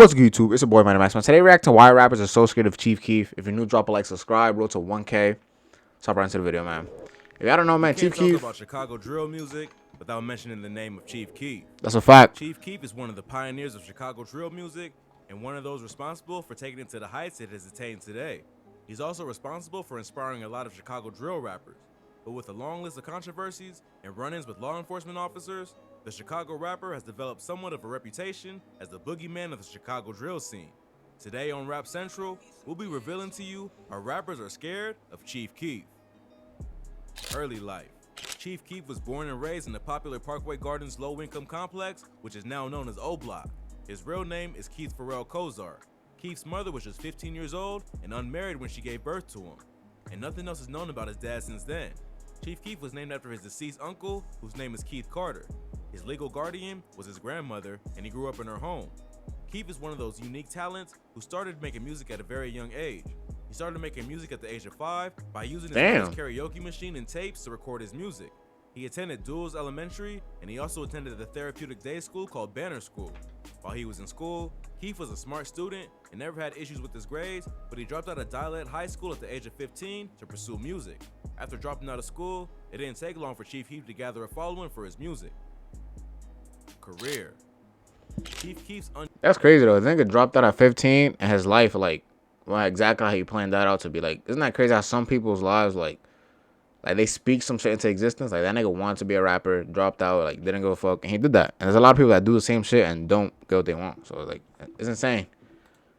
What's good, YouTube? It's a boy, man. Today, react to why rappers are so scared of Chief Keef. If you're new, drop a like, subscribe, roll to 1K. Let's hop right into the video, man. If y'all don't know, man, Chief Keef. Talk about Chicago drill music without mentioning the name of Chief Keef. That's a fact. Chief Keef is one of the pioneers of Chicago drill music and one of those responsible for taking it to the heights it has attained today. He's also responsible for inspiring a lot of Chicago drill rappers. But with a long list of controversies and run-ins with law enforcement officers, the Chicago rapper has developed somewhat of a reputation as the boogeyman of the Chicago drill scene. Today on Rap Central, we'll be revealing to you how rappers are scared of Chief Keef. Early life. Chief Keef was born and raised in the popular Parkway Gardens low-income complex, which is now known as O Block. His real name is Keith Farrell Kozar. Keith's mother was just 15 years old and unmarried when she gave birth to him, and nothing else is known about his dad since then. Chief Keef was named after his deceased uncle, whose name is Keith Carter. His legal guardian was his grandmother, and he grew up in her home. Keith is one of those unique talents who started making music at a very young age. He started making music at the age of 5 by using his mother's karaoke machine and tapes to record his music. He attended Duels Elementary, and he also attended the therapeutic day school called Banner School. While he was in school, Keith was a smart student and never had issues with his grades, but he dropped out of Dialect High School at the age of 15 to pursue music. After dropping out of school, it didn't take long for Chief Keef to gather a following for his music. Career. Chief Keef's That's crazy though. The nigga dropped out at 15 and his life, like, well, exactly how he planned that out to be. Like, isn't that crazy how some people's lives, like they speak some shit into existence? Like, that nigga wanted to be a rapper, dropped out, like, didn't give a fuck, and he did that. And there's a lot of people that do the same shit and don't get what they want. So, like, it's insane.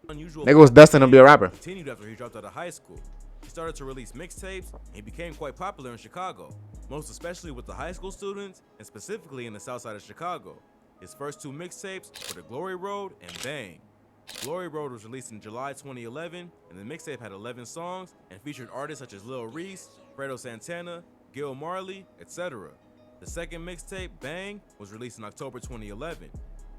Nigga was destined to be a rapper. Continued after he dropped out of high school. He started to release mixtapes, and he became quite popular in Chicago, most especially with the high school students, and specifically in the south side of Chicago. His first 2 mixtapes were The Glory Road and Bang. Glory Road was released in July 2011, and the mixtape had 11 songs and featured artists such as Lil Reese, Fredo Santana, Gil Marley, etc. The second mixtape, Bang, was released in October 2011.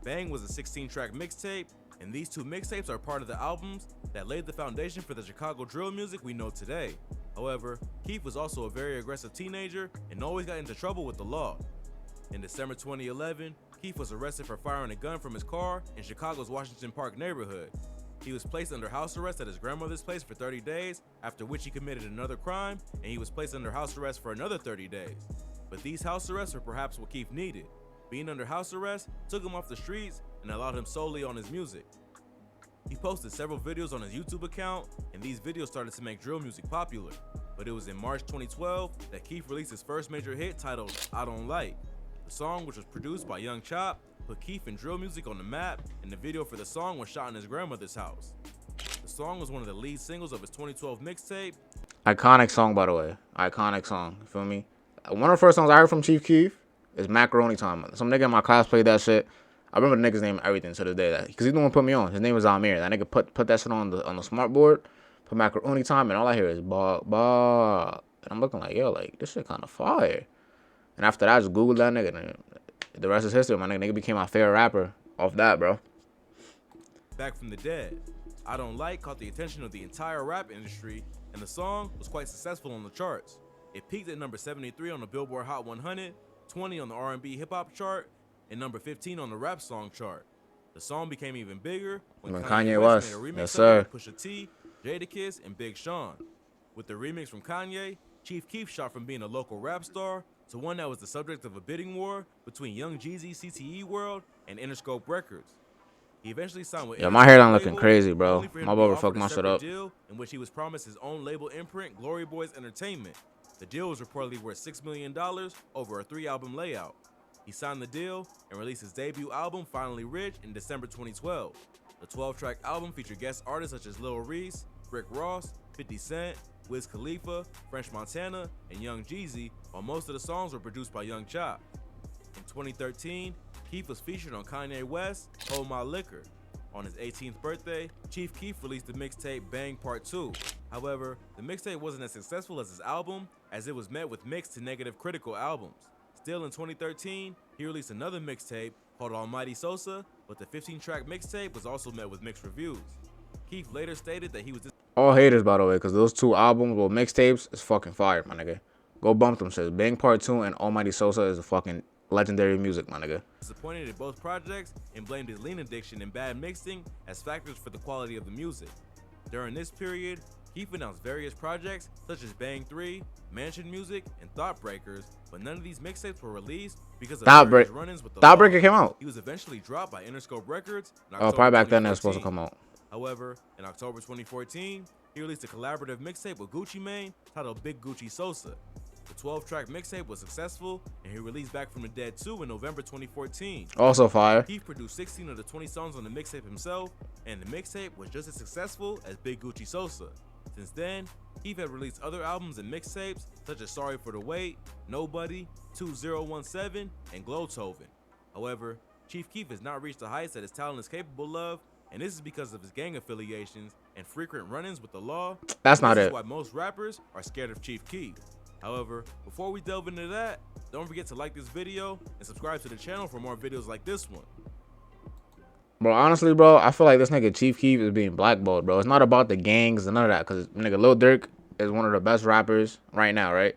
Bang was a 16-track mixtape, and these 2 mixtapes are part of the albums that laid the foundation for the Chicago drill music we know today. However, Keef was also a very aggressive teenager and always got into trouble with the law. In December 2011, Keef was arrested for firing a gun from his car in Chicago's Washington Park neighborhood. He was placed under house arrest at his grandmother's place for 30 days, after which he committed another crime, and he was placed under house arrest for another 30 days. But these house arrests were perhaps what Keef needed. Being under house arrest took him off the streets and allowed him solely on his music. He posted several videos on his YouTube account, and these videos started to make drill music popular. But it was in March 2012 that Keef released his first major hit titled I Don't Like. The song, which was produced by Young Chop, put Keef and drill music on the map, and the video for the song was shot in his grandmother's house. The song was one of the lead singles of his 2012 mixtape. Iconic song, by the way. Iconic song. You feel me? One of the first songs I heard from Chief Keef is Macaroni Time. Some nigga in my class played that shit. I remember the nigga's name and everything to this day. Because he's the one who put me on. His name was Amir. That nigga put that shit on the smart board, put Macaroni Time, and all I hear is bah, bah. And I'm looking like, yo, like, this shit kind of fire. And after that, I just Googled that nigga. And the rest is history. My nigga became my favorite rapper off that, bro. Back from the Dead. I Don't Like caught the attention of the entire rap industry, and the song was quite successful on the charts. It peaked at number 73 on the Billboard Hot 100, 20 on the R&B hip-hop chart, and number 15 on the rap song chart. The song became even bigger when Kanye West made a remix of it with Pusha T, Jadakiss, and Big Sean. With the remix from Kanye, Chief Keef shot from being a local rap star to one that was the subject of a bidding war between Young Jeezy, CTE World, and Interscope Records. He eventually signed with my hairline looking crazy, bro. My barber fucked my shit up. Deal in which he was promised his own label imprint, Glory Boys Entertainment. The deal was reportedly worth $6 million over a 3-album layout. He signed the deal and released his debut album, Finally Rich, in December 2012. The 12-track album featured guest artists such as Lil Reese, Rick Ross, 50 Cent, Wiz Khalifa, French Montana, and Young Jeezy, while most of the songs were produced by Young Chop. In 2013, Keef was featured on Kanye West's Hold My Liquor. On his 18th birthday, Chief Keef released the mixtape Bang Part 2. However, the mixtape wasn't as successful as his album, as it was met with mixed to negative critical albums. Still in 2013, he released another mixtape called Almighty Sosa, but the 15-track mixtape was also met with mixed reviews. Keef later stated that he was all haters, by the way, because those 2 albums, well, mixtapes, is fucking fire, my nigga. Go bump them shit. Bang Part 2 and Almighty Sosa is a fucking legendary music, my nigga. Disappointed in both projects and blamed his lean addiction and bad mixing as factors for the quality of the music. During this period, Keef announced various projects such as Bang 3, Mansion Music, and Thought Breakers, but none of these mixtapes were released because of various run-ins with the law. Thought Breaker came out. He was eventually dropped by Interscope Records in Oh, October probably back then it was 2014. supposed to come out. However, in October 2014, he released a collaborative mixtape with Gucci Mane titled Big Gucci Sosa. The 12-track mixtape was successful, and he released Back from the Dead 2 in November 2014. Also fire. Keef produced 16 of the 20 songs on the mixtape himself, and the mixtape was just as successful as Big Gucci Sosa. Since then, Keef had released other albums and mixtapes such as Sorry for the Wait, Nobody, 2017, and Glowtoven. However, Chief Keef has not reached the heights that his talent is capable of, and this is because of his gang affiliations and frequent run-ins with the law. That's not This it. is why most rappers are scared of Chief Keef. However, before we delve into that, don't forget to like this video and subscribe to the channel for more videos like this one. Bro, honestly, bro, I feel like this nigga Chief Keef is being blackballed, bro. It's not about the gangs and none of that, because nigga Lil Durk is one of the best rappers right now, right?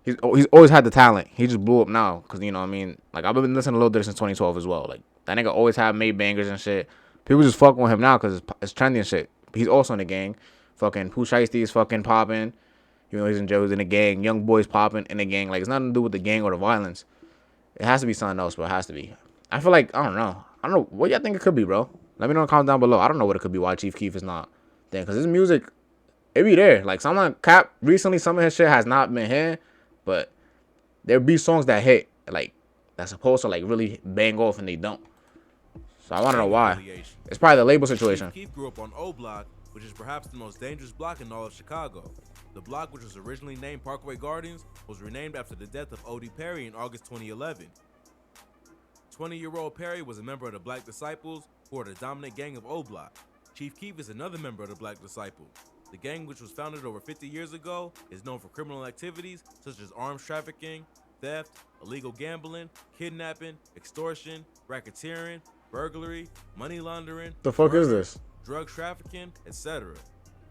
He's always had the talent. He just blew up now, because, you know what I mean? Like, I've been listening to Lil Durk since 2012 as well. Like, that nigga always had made bangers and shit. People just fucking with him now because it's trendy and shit. He's also in the gang. Fucking Pooh Shiesty is fucking popping. You know, he's in the gang. Young boys popping in the gang. Like, it's nothing to do with the gang or the violence. It has to be something else, bro. It has to be. I feel like, I don't know. What y'all think it could be, bro? Let me know in the comments down below. I don't know what it could be why Chief Keef is not there. Because his music, it be there. Like, someone cap recently, some of his shit has not been here. But there be songs that hit. Like, that's supposed to, like, really bang off and they don't. So I want to know why. It's probably the label situation. Chief Keef grew up on O Block, which is perhaps the most dangerous block in all of Chicago. The block, which was originally named Parkway Gardens, was renamed after the death of O.D. Perry in August 2011. 20-year-old Perry was a member of the Black Disciples, who are the dominant gang of O Block. Chief Keef is another member of the Black Disciples. The gang, which was founded over 50 years ago, is known for criminal activities such as arms trafficking, theft, illegal gambling, kidnapping, extortion, racketeering, burglary, money laundering, The fuck murder, is this? drug trafficking, etc.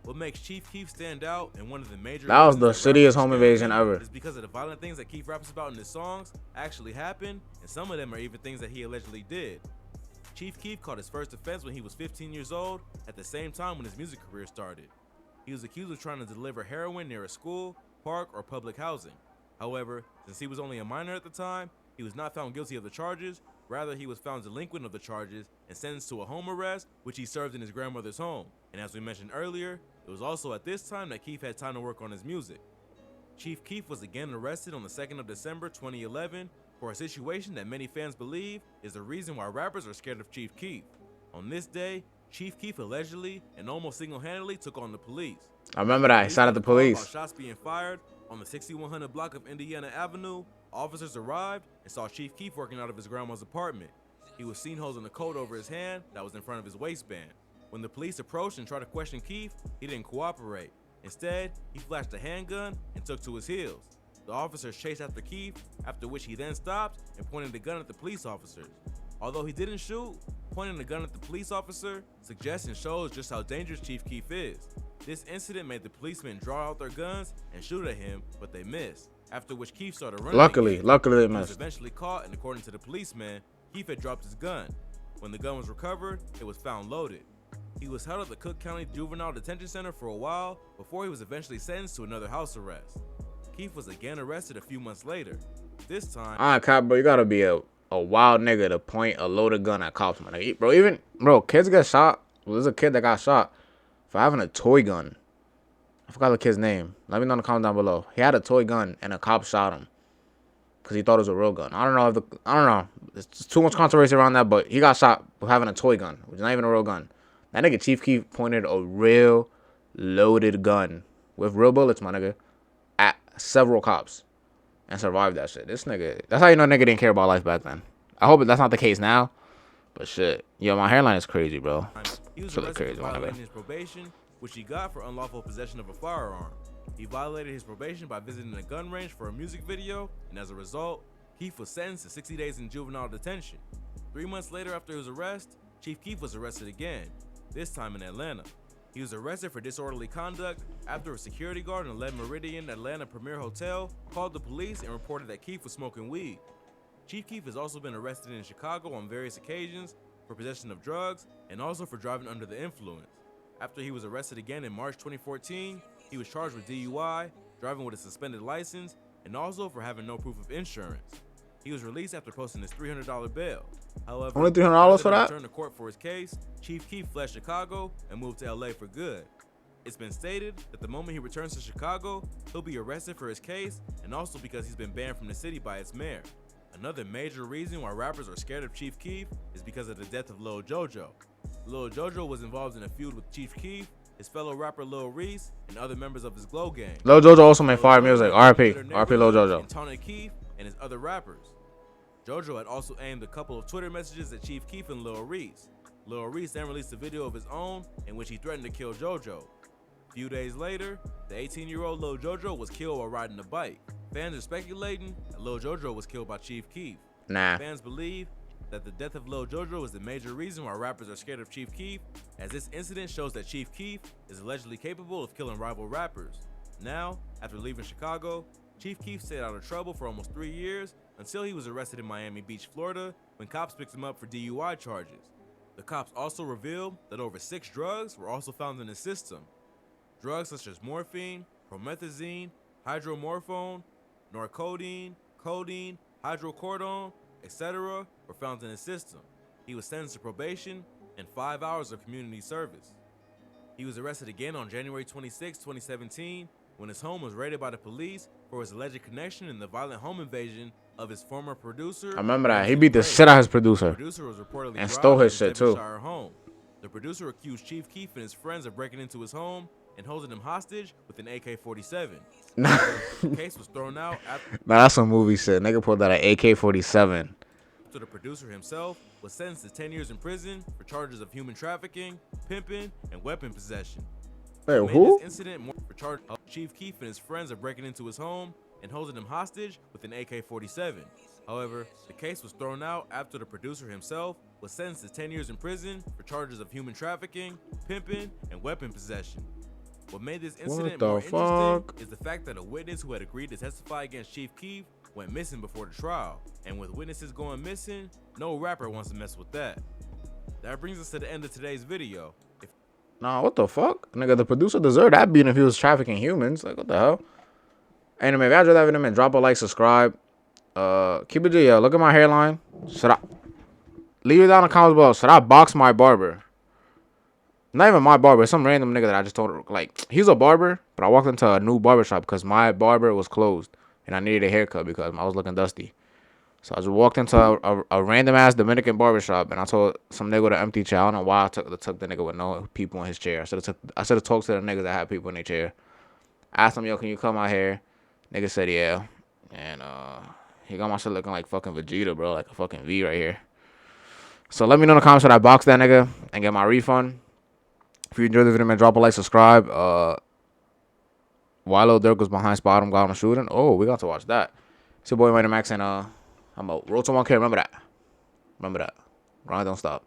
What makes Chief Keef stand out and one of the major That was the reasons that shittiest rappers home are invasion scared of him ever. is because of the violent things that Keef raps about in his songs actually happened, and some of them are even things that he allegedly did. Chief Keef caught his first offense when he was 15 years old, at the same time when his music career started. He was accused of trying to deliver heroin near a school, park, or public housing. However, since he was only a minor at the time, he was not found guilty of the charges. Rather, he was found delinquent of the charges and sentenced to a home arrest, which he served in his grandmother's home. And as we mentioned earlier, it was also at this time that Keef had time to work on his music. Chief Keef was again arrested on the 2nd of December 2011 for a situation that many fans believe is the reason why rappers are scared of Chief Keef. On this day, Chief Keef allegedly and almost single-handedly took on the police. I remember that. He shot at the police. Shots being fired on the 6100 block of Indiana Avenue. Officers arrived and saw Chief Keef working out of his grandma's apartment. He was seen holding a coat over his hand that was in front of his waistband. When the police approached and tried to question Keef, he didn't cooperate. Instead, he flashed a handgun and took to his heels. The officers chased after Keef, after which he then stopped and pointed the gun at the police officers. Although he didn't shoot, pointing the gun at the police officer suggests and shows just how dangerous Chief Keef is. This incident made the policemen draw out their guns and shoot at him, but they missed. After which Keef started running. Luckily again. they He was missed. eventually caught, and according to the policeman, Keef had dropped his gun. When the gun was recovered, it was found loaded. He was held at the Cook County Juvenile Detention Center for a while before he was eventually sentenced to another house arrest. Keef was again arrested a few months later. This time, Cop, bro, you gotta be a wild nigga to point a loaded gun at cops, man. Like, bro, kids get shot. Well, there's a kid that got shot for having a toy gun. I forgot the kid's name. Let me know in the comments down below. He had a toy gun and a cop shot him because he thought it was a real gun. I don't know. There's too much controversy around that, but he got shot for having a toy gun, which is not even a real gun. That nigga Chief Keef pointed a real loaded gun with real bullets, my nigga, at several cops and survived that shit. This nigga, that's how you know nigga didn't care about life back then. I hope that's not the case now, but shit. Yo, my hairline is crazy, bro. he was It's really arrested crazy, for my violating nigga. his probation, which he got for unlawful possession of a firearm. He violated his probation by visiting a gun range for a music video, and as a result, Keef was sentenced to 60 days in juvenile detention. 3 months later after his arrest, Chief Keef was arrested again, this time in Atlanta. He was arrested for disorderly conduct after a security guard in the Lead Meridian Atlanta Premier Hotel called the police and reported that Keef was smoking weed. Chief Keef has also been arrested in Chicago on various occasions for possession of drugs and also for driving under the influence. After he was arrested again in March 2014, he was charged with DUI, driving with a suspended license, and also for having no proof of insurance. He was released after posting his $300 bail. However, Only $300 for that? Returned to court for his case, Chief Keef fled Chicago and moved to LA for good. It's been stated that the moment he returns to Chicago, he'll be arrested for his case and also because he's been banned from the city by its mayor. Another major reason why rappers are scared of Chief Keef is because of the death of Lil Jojo. Lil Jojo was involved in a feud with Chief Keef, his fellow rapper Lil Reese, and other members of his Glow gang. Lil Jojo also made fire music. R.I.P. R.I.P. Lil Jojo. And Tony Keef and his other rappers. Jojo had also aimed a couple of Twitter messages at Chief Keef and Lil Reese. Lil Reese then released a video of his own in which he threatened to kill Jojo. A few days later, the 18-year-old Lil Jojo was killed while riding a bike. Fans are speculating that Lil Jojo was killed by Chief Keef. Nah. Fans believe that the death of Lil Jojo is the major reason why rappers are scared of Chief Keef, as this incident shows that Chief Keef is allegedly capable of killing rival rappers. Now, after leaving Chicago, Chief Keef stayed out of trouble for almost 3 years until he was arrested in Miami Beach, Florida, when cops picked him up for DUI charges. The cops also revealed that over 6 drugs were also found in his system. Drugs such as morphine, promethazine, hydromorphone, norcodeine, codeine, hydrocodone, etc. were found in his system. He was sentenced to probation and 5 hours of community service. He was arrested again on January 26, 2017, when his home was raided by the police for his alleged connection in the violent home invasion of his former producer. I remember that. He beat the shit out of his producer. The producer was reportedly and stole his shit too. Home. The producer accused Chief Keef and his friends of breaking into his home and holding him hostage with an AK-47. The case was thrown out after that's some movie shit. Nigga pulled out an AK-47. the producer himself was sentenced to 10 years in prison for charges of human trafficking, pimping, and weapon possession. Wait, Made who? This incident more for charge of Chief Keef and his friends of breaking into his home and holding him hostage with an AK-47. However, the case was thrown out after the producer himself was sentenced to 10 years in prison for charges of human trafficking, pimping, and weapon possession. What made this incident more interesting is the fact that a witness who had agreed to testify against Chief Keef went missing before the trial. And with witnesses going missing, no rapper wants to mess with that. That brings us to the end of today's video. Nah, what the fuck? Nigga, the producer deserved that beating if he was trafficking humans. Like, what the hell? Anyway, if y'all enjoyed that video, man, drop a like, subscribe. Keep it G, yo. Look at my hairline. Should I... Leave it down in the comments below. Should I box my barber? Not even my barber. Some random nigga that I just told, like, he's a barber, but I walked into a new barber shop because my barber was closed. And I needed a haircut because I was looking dusty. So I just walked into a random-ass Dominican barbershop, and I told some nigga with an empty chair. I don't know why I took the nigga with no people in his chair. I should have talked to the niggas that had people in their chair. Asked him, yo, can you come out here? Nigga said, yeah. And he got my shit looking like fucking Vegeta, bro. Like a fucking V right here. So let me know in the comments should I box that nigga and get my refund. If you enjoyed the video, man, drop a like, subscribe. Why Lil Durk was behind Spot him, got him shooting. Oh, we got to watch that. It's your boy, Mighty Max, and I'm out. Roll to 1K, remember that. Remember that. Grind don't stop.